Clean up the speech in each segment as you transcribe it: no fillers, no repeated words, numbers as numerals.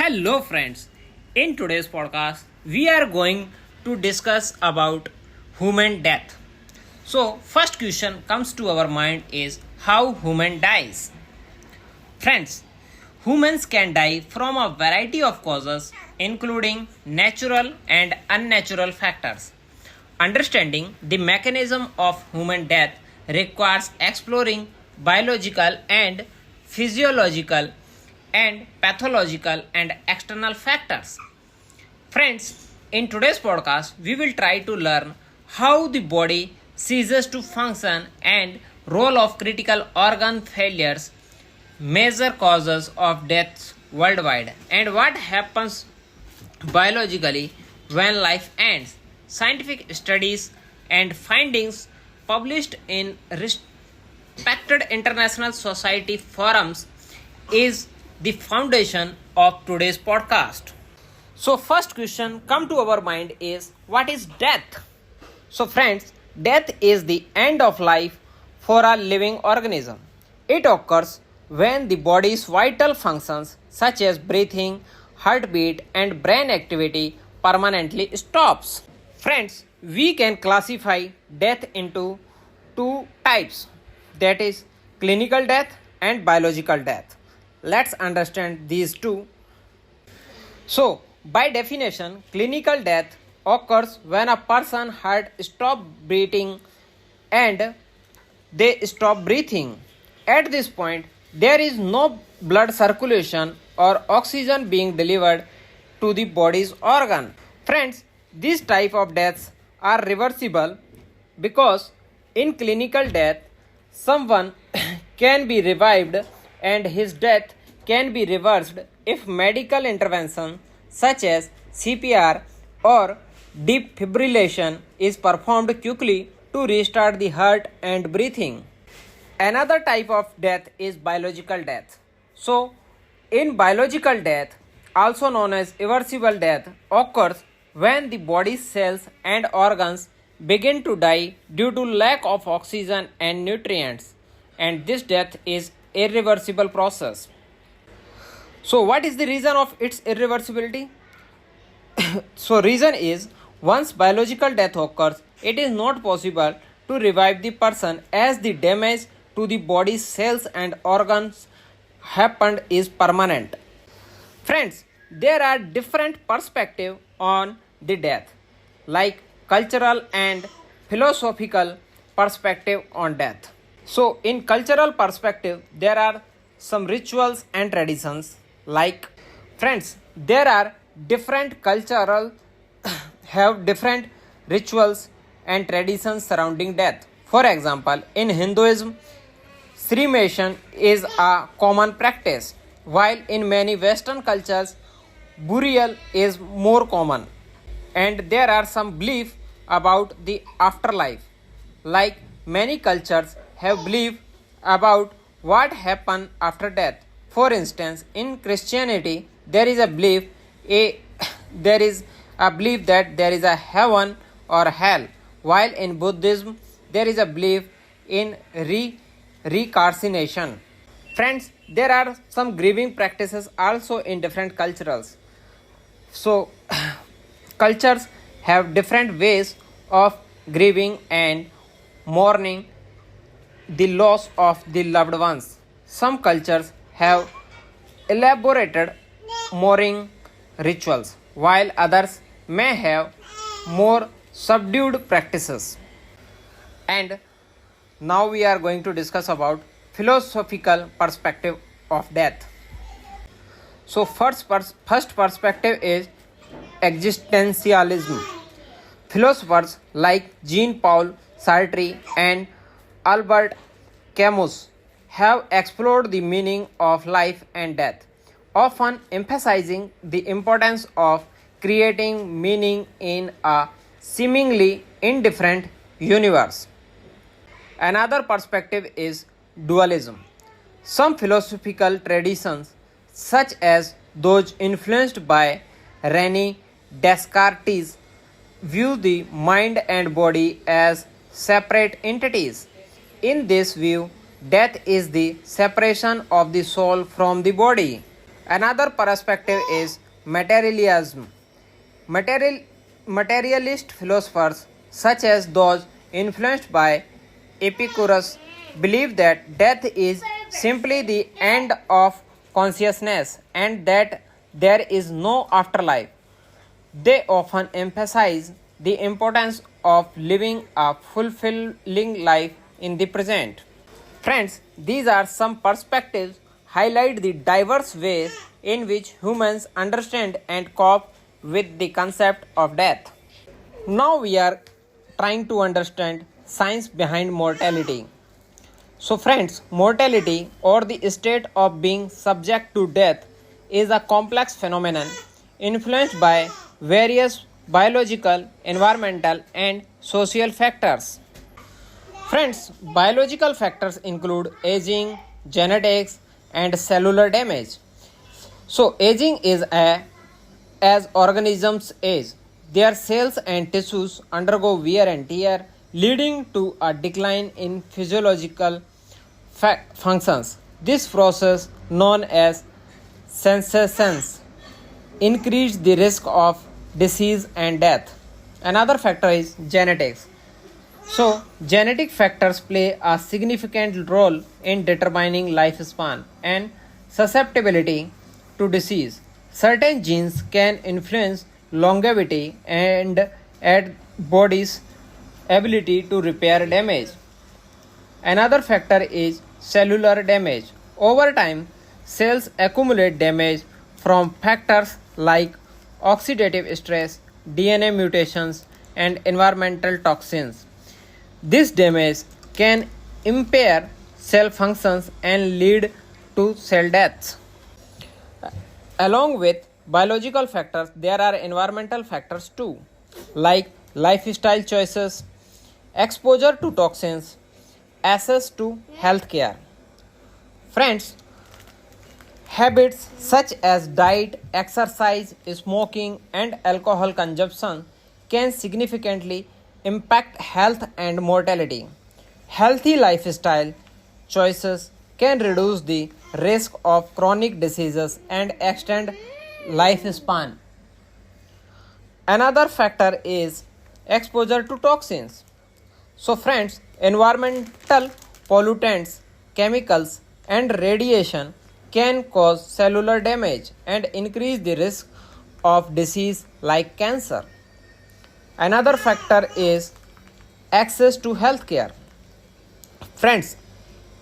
Hello friends. In today's podcast we are going to discuss about human death. So first question comes to our mind is how human dies. Friends, humans can die from a variety of causes including natural and unnatural factors. Understanding the mechanism of human death requires exploring biological and physiological and pathological and external factors. Friends, in today's podcast, we will try to learn how the body ceases to function and role of critical organ failures, major causes of deaths worldwide, and what happens biologically when life ends. Scientific studies and findings published in respected international society forums is the foundation of today's podcast. So first question come to our mind is what is death? So friends, death is the end of life for a living organism. It occurs when the body's vital functions such as breathing, heartbeat and brain activity permanently stops. Friends, we can classify death into two types, that is clinical death and biological death. Let's understand these two. So, by definition, clinical death occurs when a person's heart stops beating and they stop breathing. At this point, there is no blood circulation or oxygen being delivered to the body's organ. Friends, these type of deaths are reversible because in clinical death, someone can be revived and his death can be reversed if medical intervention such as CPR or defibrillation is performed quickly to restart the heart and breathing. Another type of death is biological death. So, in biological death, also known as irreversible death, occurs when the body's cells and organs begin to die due to lack of oxygen and nutrients, and this death is irreversible process. So what is the reason of its irreversibility? So reason is once biological death occurs, it is not possible to revive the person as the damage to the body's cells and organs happened is permanent. Friends, there are different perspectives on the death, like cultural and philosophical perspective on death. So in cultural perspective, there are some rituals and traditions. Like friends, there are different cultural have different rituals and traditions surrounding death. For example, in Hinduism, cremation is a common practice, while in many Western cultures, burial is more common. And there are some beliefs about the afterlife, like many cultures have belief about what happen after death. For instance, in Christianity, there is a belief there is a belief that there is a heaven or hell, while in Buddhism there is a belief in reincarnation. Friends, there are some grieving practices also in different cultures. So cultures have different ways of grieving and mourning the loss of the loved ones. Some cultures have elaborated mourning rituals, while others may have more subdued practices. And now we are going to discuss about philosophical perspective of death. So first perspective is existentialism. Philosophers like Jean-Paul Sartre and Albert Camus have explored the meaning of life and death, often emphasizing the importance of creating meaning in a seemingly indifferent universe. Another perspective is dualism. Some philosophical traditions, such as those influenced by Rene Descartes, view the mind and body as separate entities. In this view, death is the separation of the soul from the body. Another perspective is materialism. Material, Materialist philosophers, such as those influenced by Epicurus, believe that death is simply the end of consciousness and that there is no afterlife. They often emphasize the importance of living a fulfilling life in the present. Friends, these are some perspectives highlight the diverse ways in which humans understand and cope with the concept of death. Now we are trying to understand science behind mortality. So friends, mortality or the state of being subject to death is a complex phenomenon influenced by various biological, environmental and social factors. Friends, biological factors include aging, genetics, and cellular damage. So, aging is as organisms age. Their cells and tissues undergo wear and tear, leading to a decline in physiological functions. This process, known as senescence, increase the risk of disease and death. Another factor is genetics. So, genetic factors play a significant role in determining lifespan and susceptibility to disease. Certain genes can influence longevity and add body's ability to repair damage. Another factor is cellular damage. Over time, cells accumulate damage from factors like oxidative stress, DNA mutations, and environmental toxins. This damage can impair cell functions and lead to cell deaths. Along with biological factors, there are environmental factors too, like lifestyle choices, exposure to toxins, access to healthcare. Friends, habits such as diet, exercise, smoking, and alcohol consumption can significantly impact health and mortality. Healthy lifestyle choices can reduce the risk of chronic diseases and extend lifespan. Another factor is exposure to toxins. So, friends, environmental pollutants, chemicals, and radiation can cause cellular damage and increase the risk of disease like cancer. Another factor is access to healthcare. Friends,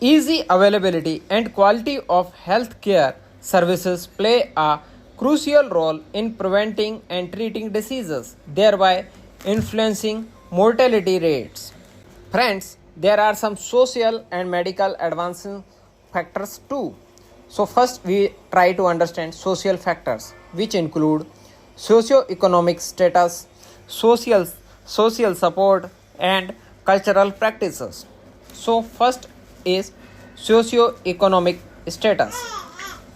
easy availability and quality of healthcare services play a crucial role in preventing and treating diseases, thereby influencing mortality rates. Friends, there are some social and medical advancing factors too. So, first we try to understand social factors, which include socio-economic status, social, social support, and cultural practices. So, first is socio-economic status.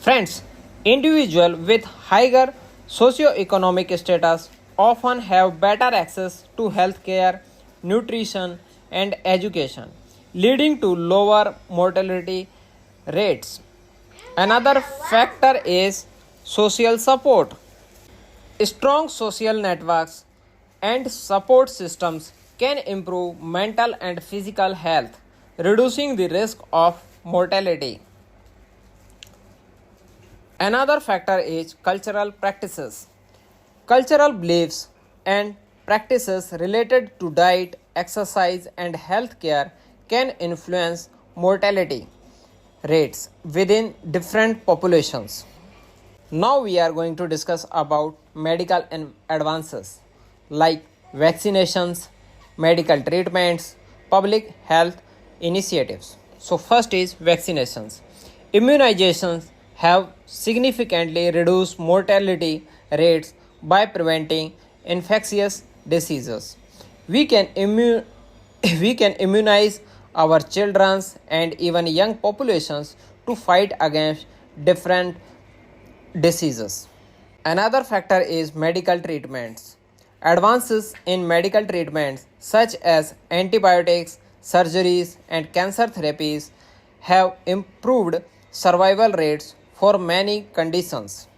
Friends, individuals with higher socio-economic status often have better access to healthcare, nutrition, and education, leading to lower mortality rates. Another factor is social support. Strong social networks and support systems can improve mental and physical health, reducing the risk of mortality. Another factor is cultural practices. Cultural beliefs and practices related to diet, exercise, and healthcare can influence mortality rates within different populations. Now we are going to discuss about medical advances like vaccinations, medical treatments, public health initiatives. So first is vaccinations. Immunizations have significantly reduced mortality rates by preventing infectious diseases. We can we can immunize our children and even young populations to fight against different diseases. Another factor is medical treatments. Advances in medical treatments such as antibiotics, surgeries, and cancer therapies have improved survival rates for many conditions.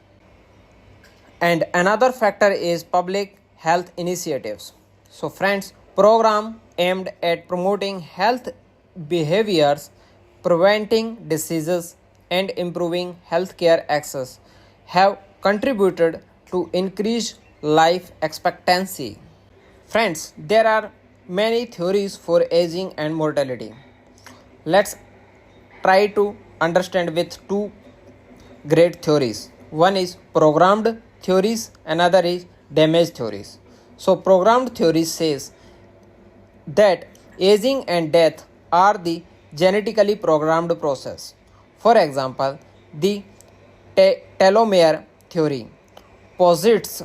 And another factor is public health initiatives. So friends, program aimed at promoting health behaviors, preventing diseases and improving healthcare access have contributed to increased life expectancy. Friends, there are many theories for aging and mortality. Let's try to understand with two great theories. One is programmed theories, another is damage theories. So programmed theory says that aging and death are the genetically programmed process. For example, the telomere theory posits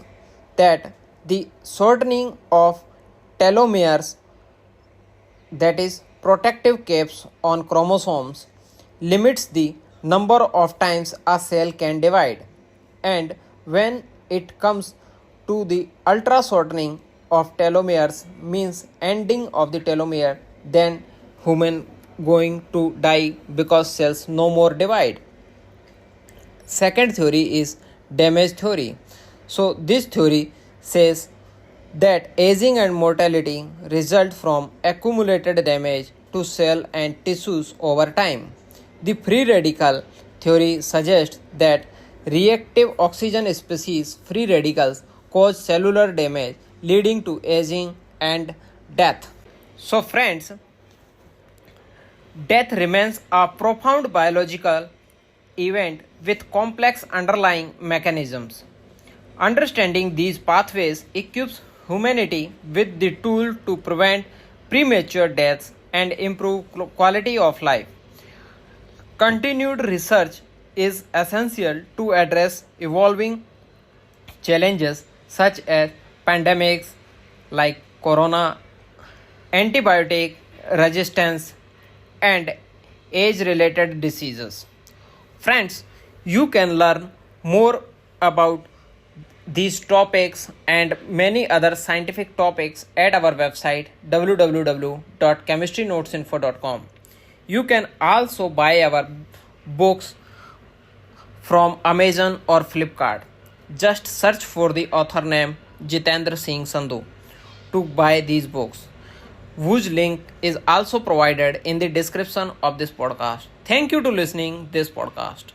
that the shortening of telomeres, that is protective caps on chromosomes, limits the number of times a cell can divide, and when it comes to the ultra shortening of telomeres means ending of the telomere, then human going to die because cells no more divide. Second theory is damage theory. So this theory says that aging and mortality result from accumulated damage to cell and tissues over time. The free radical theory suggests that reactive oxygen species free radicals cause cellular damage leading to aging and death. So friends, death remains a profound biological event with complex underlying mechanisms. Understanding these pathways equips humanity with the tool to prevent premature deaths and improve quality of life. Continued research is essential to address evolving challenges such as pandemics like corona, antibiotic resistance, and age related diseases. Friends, you can learn more about these topics and many other scientific topics at our website www.chemistrynotesinfo.com. You can also buy our books from Amazon or Flipkart. Just search for the author name Jitendra Singh Sandhu to buy these books, whose link is also provided in the description of this podcast. Thank you to listening this podcast.